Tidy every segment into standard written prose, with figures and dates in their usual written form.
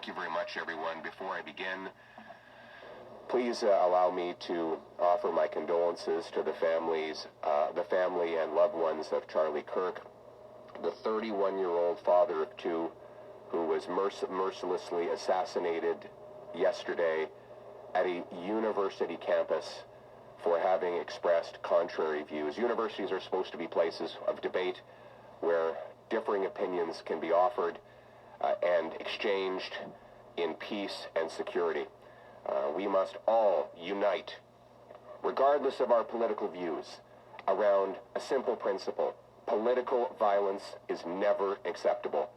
Thank you very much, everyone. Before I begin, please allow me to offer my condolences to the family and loved ones of Charlie Kirk, the 31-year-old father of two who was mercilessly assassinated yesterday at a university campus for having expressed contrary views. Universities are supposed to be places of debate where differing opinions can be offered and exchanged in peace and security. We must all unite, regardless of our political views, around a simple principle. Political violence is never acceptable.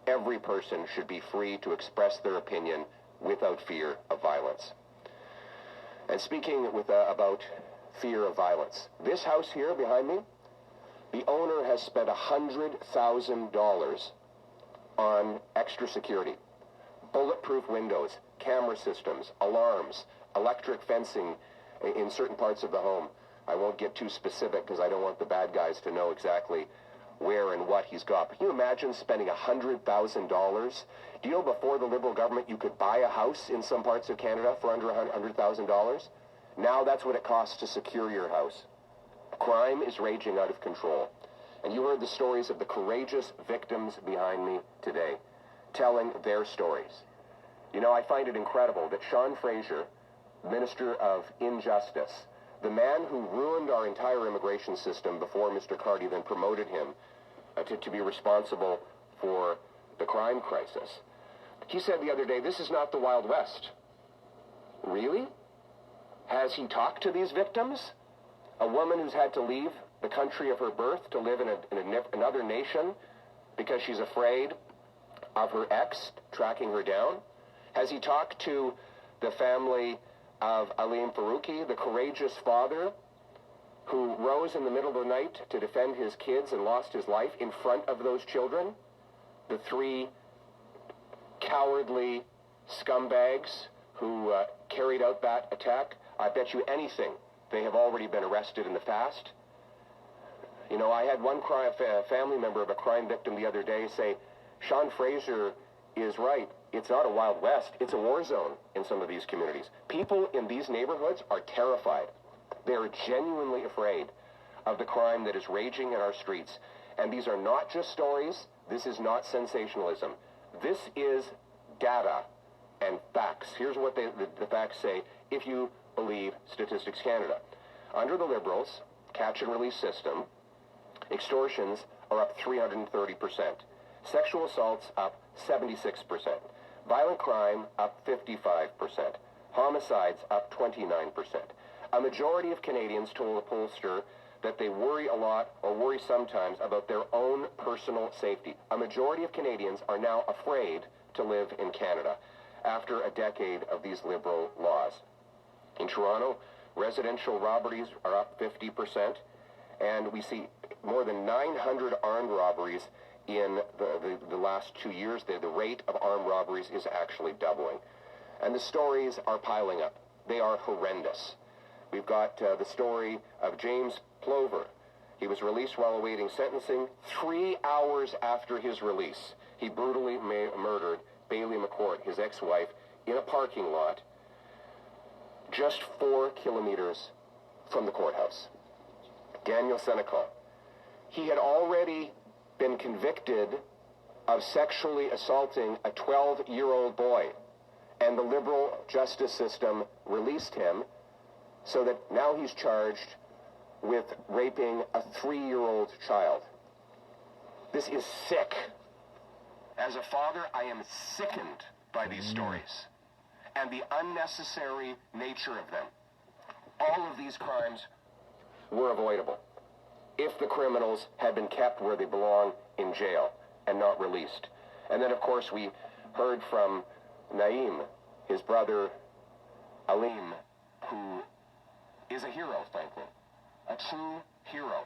Every person should be free to express their opinion without fear of violence. And speaking about fear of violence, this house here behind me, the owner has spent $100,000 on extra security, bulletproof windows, camera systems, alarms, electric fencing in certain parts of the home. I won't get too specific because I don't want the bad guys to know exactly where and what he's got. But can you imagine spending $100,000? Do you know before the Liberal government you could buy a house in some parts of Canada for under $100,000? Now that's what it costs to secure your house. Crime is raging out of control. And you heard the stories of the courageous victims behind me today, telling their stories. You know, I find it incredible that Sean Fraser, Minister of Injustice, the man who ruined our entire immigration system before Mr. Carty then promoted him to be responsible for the crime crisis, he said the other day, this is not the Wild West. Really? Has he talked to these victims? A woman who's had to leave the country of her birth to live in another nation because she's afraid of her ex tracking her down? Has he talked to the family of Aleem Farouki, the courageous father who rose in the middle of the night to defend his kids and lost his life in front of those children? The three cowardly scumbags who carried out that attack? I bet you anything they have already been arrested in the past. You know, I had one family member of a crime victim the other day say, Sean Fraser is right. It's not a Wild West. It's a war zone in some of these communities. People in these neighborhoods are terrified. They're genuinely afraid of the crime that is raging in our streets. And these are not just stories. This is not sensationalism. This is data and facts. Here's what the facts say if you believe Statistics Canada. Under the Liberals' catch and release system, extortions are up 330%. Sexual assaults up 76%. Violent crime up 55%. Homicides up 29%. A majority of Canadians told a pollster that they worry a lot or worry sometimes about their own personal safety. A majority of Canadians are now afraid to live in Canada after a decade of these Liberal laws. In Toronto, residential robberies are up 50%, and we see more than 900 armed robberies in the last 2 years. The rate of armed robberies is actually doubling. And the stories are piling up. They are horrendous. We've got the story of James Plover. He was released while awaiting sentencing. 3 hours after his release, he brutally murdered Bailey McCourt, his ex-wife, in a parking lot just 4 kilometers from the courthouse. Daniel Senecal. He had already been convicted of sexually assaulting a 12-year-old boy, and the Liberal justice system released him so that now he's charged with raping a 3-year-old child. This is sick. As a father, I am sickened by these stories and the unnecessary nature of them. All of these crimes were avoidable if the criminals had been kept where they belong, in jail, and not released. And then, of course, we heard from Naeem, his brother Aleem, who is a hero, frankly, a true hero.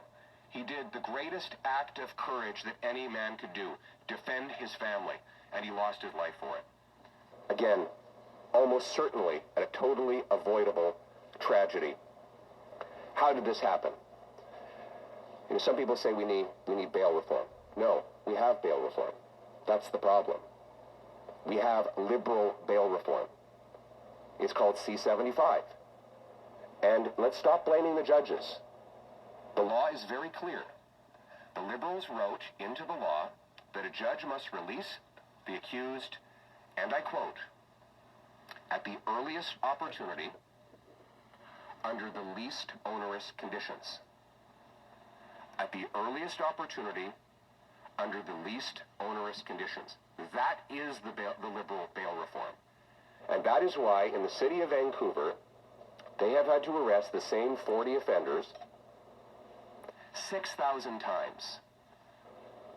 He did the greatest act of courage that any man could do, defend his family, and he lost his life for it. Again, almost certainly a totally avoidable tragedy. How did this happen? You know, some people say we need bail reform. No, we have bail reform. That's the problem. we have liberal bail reform. It's called C-75. And let's stop blaming the judges. The law is very clear. The Liberals wrote into the law that a judge must release the accused, and I quote, at the earliest opportunity under the least onerous conditions. At the earliest opportunity under the least onerous conditions. That is the liberal bail reform. And that is why in the city of Vancouver, they have had to arrest the same 40 offenders 6,000 times.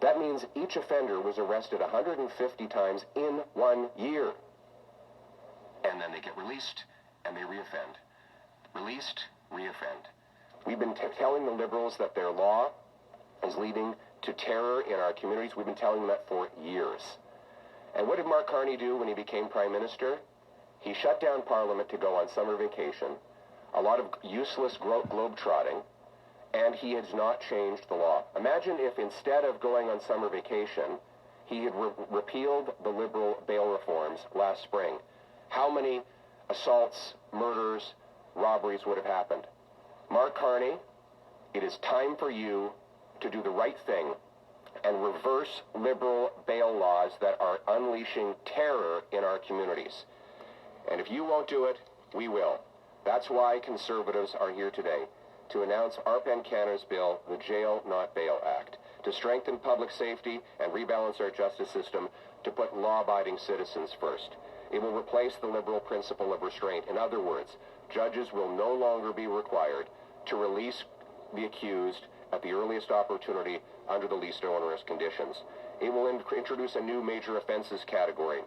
That means each offender was arrested 150 times in 1 year. And then they get released and they reoffend. Released, reoffend. We've been telling the Liberals that their law is leading to terror in our communities. We've been telling them that for years. And what did Mark Carney do when he became Prime Minister? He shut down Parliament to go on summer vacation, a lot of useless globe-trotting, and he has not changed the law. Imagine if instead of going on summer vacation, he had repealed the Liberal bail reforms last spring. How many assaults, murders, robberies would have happened? Mark Carney, it is time for you to do the right thing and reverse Liberal bail laws that are unleashing terror in our communities. And if you won't do it, we will. That's why Conservatives are here today, to announce ARPN Canada's bill, the Jail Not Bail Act, to strengthen public safety and rebalance our justice system, to put law-abiding citizens first. It will replace the Liberal principle of restraint. In other words, judges will no longer be required to release the accused at the earliest opportunity under the least onerous conditions. It will introduce a new major offenses category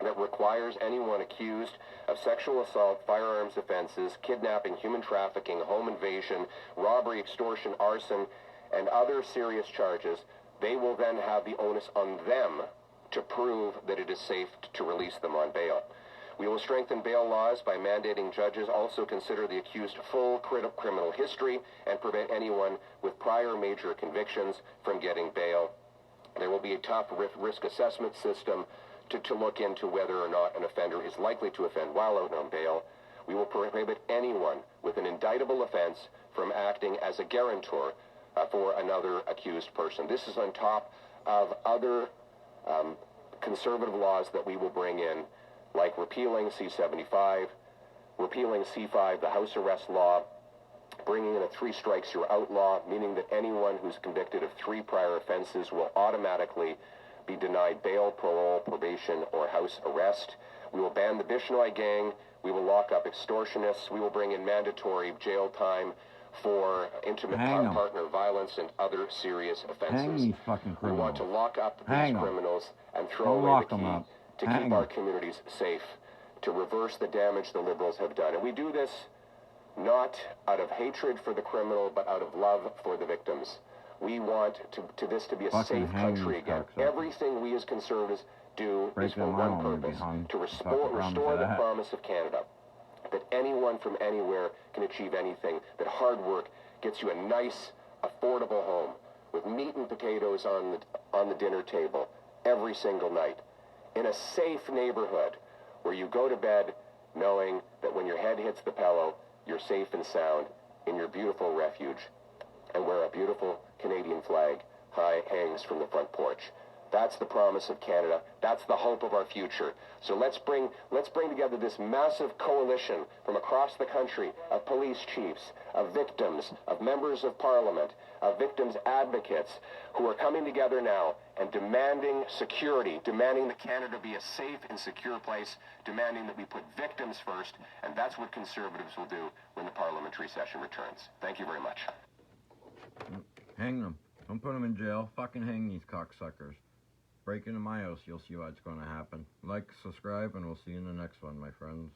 that requires anyone accused of sexual assault, firearms offenses, kidnapping, human trafficking, home invasion, robbery, extortion, arson, and other serious charges. They will then have the onus on them to prove that it is safe to release them on bail. We will strengthen bail laws by mandating judges also consider the accused full criminal history and prevent anyone with prior major convictions from getting bail. There will be a tough risk assessment system to look into whether or not an offender is likely to offend while out on bail. We will prohibit anyone with an indictable offense from acting as a guarantor for another accused person. This is on top of other conservative laws that we will bring in, like repealing C-75, repealing C-5, the house arrest law, bringing in a 3 strikes you're out law, meaning that anyone who's convicted of 3 prior offenses will automatically be denied bail, parole, probation, or house arrest. We will ban the Bishnoi gang. We will lock up extortionists. We will bring in mandatory jail time for intimate partner violence and other serious offenses. Hang these fucking criminals. We want to lock up these criminals and throw away the key to keep our communities safe, to reverse the damage the Liberals have done. And we do this not out of hatred for the criminal, but out of love for the victims. We want this to be a safe country again. Everything we as Conservatives do is for one purpose, to restore the promise of Canada, that anyone from anywhere can achieve anything, that hard work gets you a nice, affordable home with meat and potatoes on the dinner table every single night, in a safe neighborhood where you go to bed knowing that when your head hits the pillow, you're safe and sound in your beautiful refuge, and where a beautiful Canadian flag hangs from the front porch. That's the promise of Canada. That's the hope of our future. So let's bring together this massive coalition from across the country of police chiefs, of victims, of members of Parliament, of victims advocates who are coming together now and demanding security, demanding that Canada be a safe and secure place, demanding that we put victims first, and that's what Conservatives will do when the parliamentary session returns. Thank you very much. Hang them. Don't put them in jail. Fucking hang these cocksuckers. Break into my house, you'll see what's going to happen. Like, subscribe, and we'll see you in the next one, my friends.